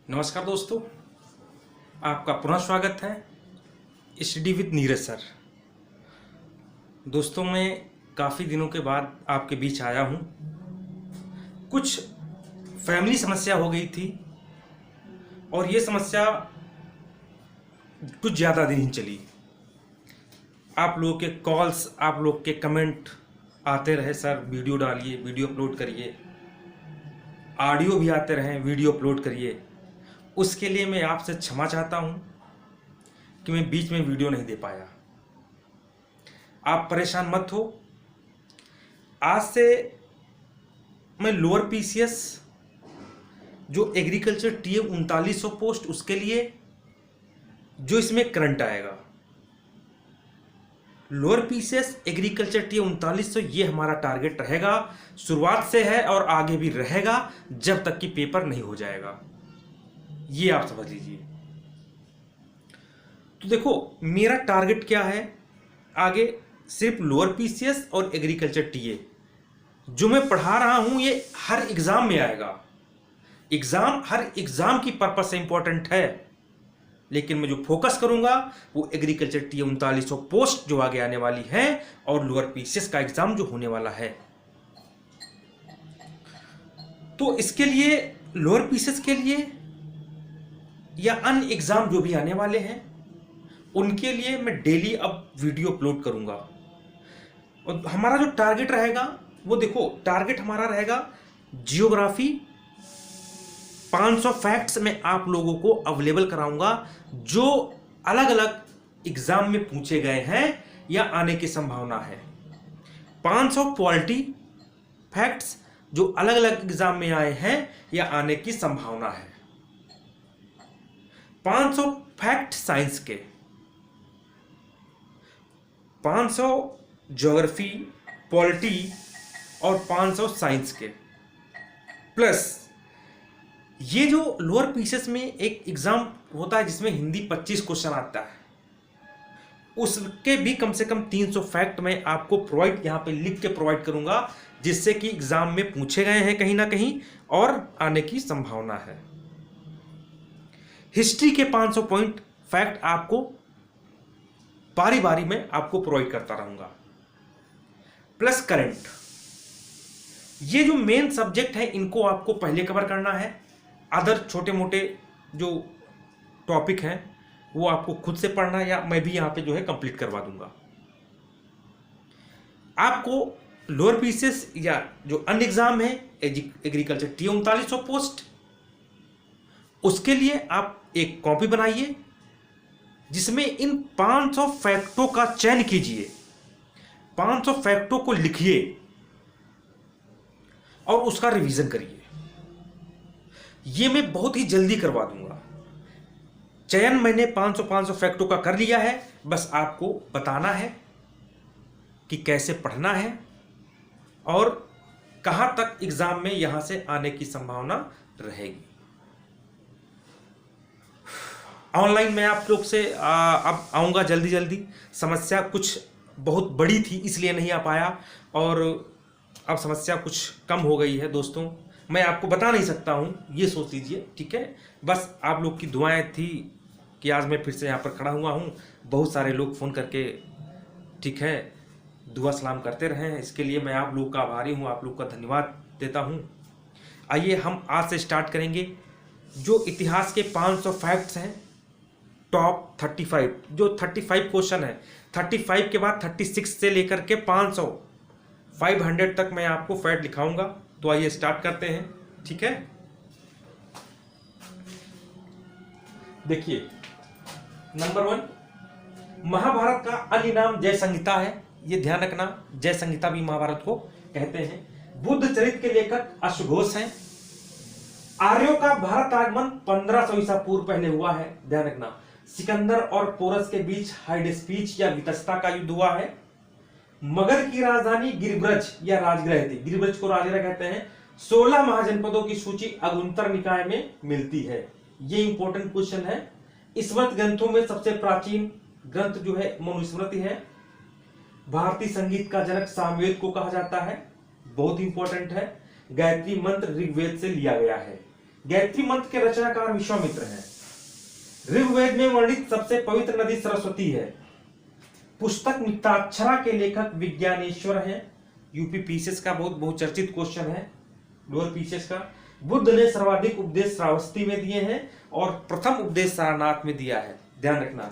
नमस्कार दोस्तों, आपका पुनः स्वागत है स्टडी विद नीरज सर। दोस्तों, मैं काफ़ी दिनों के बाद आपके बीच आया हूँ। कुछ फैमिली समस्या हो गई थी और ये समस्या कुछ ज़्यादा दिन ही चली। आप लोगों के कॉल्स, आप लोग के कमेंट आते रहे, सर वीडियो डालिए, वीडियो अपलोड करिए, ऑडियो भी आते रहे, वीडियो अपलोड करिए। उसके लिए मैं आपसे क्षमा चाहता हूं कि मैं बीच में वीडियो नहीं दे पाया। आप परेशान मत हो। आज से मैं लोअर पीसीएस जो एग्रीकल्चर टीए 3900 पोस्ट, उसके लिए जो इसमें करंट आएगा, लोअर पीसीएस एग्रीकल्चर टीए 3900, ये हमारा टारगेट रहेगा। शुरुआत से है और आगे भी रहेगा जब तक कि पेपर नहीं हो जाएगा। ये आप समझ लीजिए। तो देखो, मेरा टारगेट क्या है आगे, सिर्फ लोअर पीसीएस और एग्रीकल्चर टीए जो मैं पढ़ा रहा हूं, ये हर एग्जाम में आएगा। हर एग्जाम की पर्पज से इंपॉर्टेंट है, लेकिन मैं जो फोकस करूंगा वो एग्रीकल्चर टीए 3900 पोस्ट जो आगे आने वाली है और लोअर पीसीएस का एग्जाम जो होने वाला है। तो इसके लिए, लोअर पीसीएस के लिए या अन्य एग्जाम जो भी आने वाले हैं, उनके लिए मैं डेली अब वीडियो अपलोड करूंगा। और हमारा जो टारगेट रहेगा वो देखो, टारगेट हमारा रहेगा जियोग्राफी 500 फैक्ट्स में आप लोगों को अवेलेबल कराऊंगा जो अलग अलग एग्जाम में पूछे गए हैं या आने की संभावना है। 500 पॉलिटी फैक्ट्स जो अलग अलग एग्जाम में आए हैं या आने की संभावना है। 500 फैक्ट साइंस के, 500 ज्योग्राफी, पॉलिटी और 500 साइंस के, प्लस ये जो लोअर पीसीएस में एक एग्जाम होता है जिसमें हिंदी 25 क्वेश्चन आता है, उसके भी कम से कम 300 फैक्ट मैं आपको प्रोवाइड, यहां पे लिख के प्रोवाइड करूंगा, जिससे कि एग्जाम में पूछे गए हैं कहीं ना कहीं और आने की संभावना है। हिस्ट्री के 500 पॉइंट फैक्ट आपको बारी बारी में आपको प्रोवाइड करता रहूंगा, प्लस करंट। ये जो मेन सब्जेक्ट है इनको आपको पहले कवर करना है। अदर छोटे मोटे जो टॉपिक हैं वो आपको खुद से पढ़ना, या मैं भी यहां पे जो है कंप्लीट करवा दूंगा। आपको लोअर पीसीएस या जो अन्य एग्जाम है एग्रीकल्चर टीए 3900 पोस्ट, उसके लिए आप एक कॉपी बनाइए जिसमें इन 500 फैक्टों का चयन कीजिए, 500 फैक्टों को लिखिए और उसका रिवीजन करिए। ये मैं बहुत ही जल्दी करवा दूंगा। चयन मैंने 500 फैक्टों का कर लिया है, बस आपको बताना है कि कैसे पढ़ना है और कहां तक एग्जाम में यहां से आने की संभावना रहेगी। ऑनलाइन मैं आप लोग से अब आऊँगा जल्दी। समस्या कुछ बहुत बड़ी थी इसलिए नहीं आ पाया, और अब समस्या कुछ कम हो गई है। दोस्तों, मैं आपको बता नहीं सकता हूँ, ये सोच लीजिए, ठीक है। बस आप लोग की दुआएं थी कि आज मैं फिर से यहाँ पर खड़ा हुआ हूँ। बहुत सारे लोग फ़ोन करके, ठीक है, दुआ सलाम करते रहे हैं, इसके लिए मैं आप लोग का आभारी हूँ, आप लोग का धन्यवाद देता हूँ। आइए हम आज से स्टार्ट करेंगे। जो इतिहास के 500 फैक्ट्स हैं, टॉप 35, जो 35 क्वेश्चन है, 35 के बाद 36 से लेकर के 500 तक मैं आपको फैक्ट लिखाऊंगा। तो आइए स्टार्ट करते हैं, ठीक है। देखिए, नंबर 1, महाभारत का अन्य नाम जय संहिता है, ये ध्यान रखना। जय संहिता भी महाभारत को कहते हैं। बुद्ध चरित्र के लेखक अश्वघोष हैं। आर्यों का भारत आगमन 1500 ईसा पूर्व पहले हुआ है, ध्यान रखना। सिकंदर और पोरस के बीच हाइडेस्पीच या वितस्ता का युद्ध हुआ है। मगध की राजधानी गिरिब्रज या राजगृह थी, गिरिब्रज को राजगृह कहते हैं। 16 महाजनपदों की सूची अगुंतर निकाय में मिलती है। ये इंपॉर्टेंट क्वेश्चन है। स्मृत ग्रंथों में सबसे प्राचीन ग्रंथ जो है मनुस्मृति है। भारतीय संगीत का जनक सामवेद को कहा जाता है, बहुत इंपॉर्टेंट है। गायत्री मंत्र ऋग्वेद से लिया गया है। गायत्री मंत्र के रचनाकार विश्वामित्र हैं। ऋग्वेद में वर्णित सबसे पवित्र नदी सरस्वती है। पुस्तक मित्राक्षरा के लेखक विज्ञानेश्वर हैं। यूपी पीसीएस का बहुत बहुचर्चित क्वेश्चन है, लोअर पीसीएस का। बुद्ध ने सर्वाधिक उपदेश श्रावस्ती में दिए हैं और प्रथम उपदेश सारनाथ में दिया है, ध्यान रखना।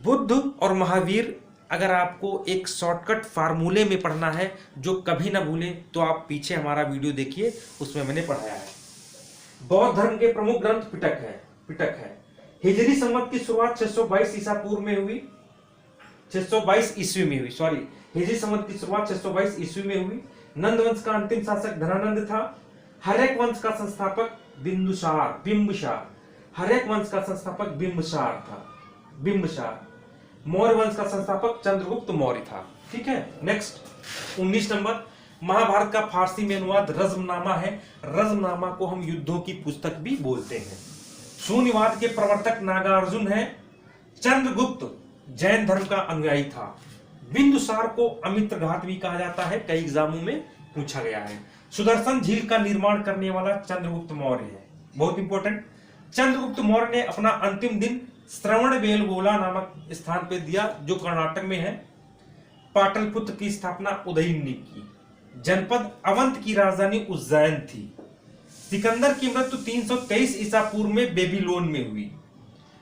बुद्ध और महावीर, अगर आपको एक शॉर्टकट फार्मूले में पढ़ना है जो कभी ना भूले, तो आप पीछे हमारा वीडियो देखिए, उसमें मैंने पढ़ाया है। बौद्ध धर्म के प्रमुख ग्रंथ पिटक है। हिजरी संवत की शुरुआत 622 ईसा पूर्व में हुई, 622 ईस्वी में हुई, सॉरी, हिजरी संवत की शुरुआत 622 ईस्वी में हुई। नंद वंश का अंतिम शासक धनानंद था। हर्यक वंश का संस्थापक बिंबिसार, हर्यक वंश का संस्थापक बिंबिसार था, बिंबिसार। मौर्य वंश का संस्थापक चंद्रगुप्त मौर्य था। ठीक है, नेक्स्ट 19 नंबर, महाभारत का फारसी में अनुवाद रज्मनामा है। रज्मनामा को हम युद्धों की पुस्तक भी बोलते हैं। शून्यवाद के प्रवर्तक नागार्जुन है। चंद्रगुप्त जैन धर्म का अनुयायी था। बिंदुसार को अमित्रघात भी कहा जाता है, कई एग्जामों में पूछा गया है। सुदर्शन झील का निर्माण करने वाला चंद्रगुप्त मौर्य है, बहुत इंपॉर्टेंट। चंद्रगुप्त मौर्य ने अपना अंतिम दिन श्रवणबेलगोला नामक स्थान पर दिया, जो कर्नाटक में है। पाटलिपुत्र की स्थापना उदयन ने की। जनपद अवंत की राजधानी उज्जैन थी। सिकंदर की मृत्यु 323 ईसा पूर्व में बेबीलोन में हुई।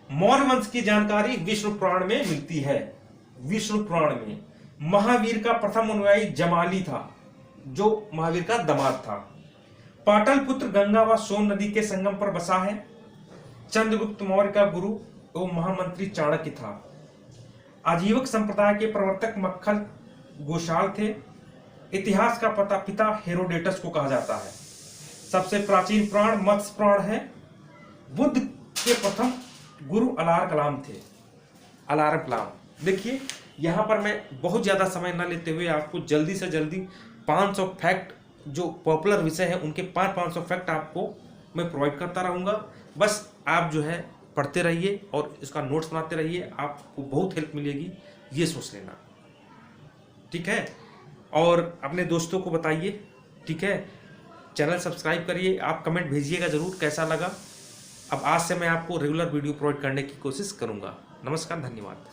मौर्य वंश की जानकारी विष्णु पुराण में मिलती है। विष्णु पुराण में महावीर का प्रथम अनुयायी जमाली था, जो महावीर का दामाद था। पाटलिपुत्र गंगा व सोन नदी के संगम पर बसा है। चंद्रगुप्त मौर्य का गुरु एवं महामंत्री चाणक्य था। आजीवक संप्रदाय के प्रवर्तक मक्खल गोशाल थे। इतिहास का पिता हेरोडेटस को कहा जाता है। सबसे प्राचीन पुराण मत्स्य पुराण है। बुद्ध के प्रथम गुरु अलार कलाम थे, अलारम कलाम। देखिए, यहां पर मैं बहुत ज्यादा समय न लेते हुए आपको जल्दी से जल्दी 500 फैक्ट, जो पॉपुलर विषय है उनके 500 फैक्ट आपको मैं प्रोवाइड करता रहूंगा। बस आप जो है पढ़ते रहिए और इसका नोट्स बनाते रहिए, आपको बहुत हेल्प मिलेगी, ये सोच लेना। ठीक है, और अपने दोस्तों को बताइए। ठीक है, चैनल सब्सक्राइब करिए। आप कमेंट भेजिएगा जरूर कैसा लगा। अब आज से मैं आपको रेगुलर वीडियो प्रोवाइड करने की कोशिश करूंगा। नमस्कार, धन्यवाद।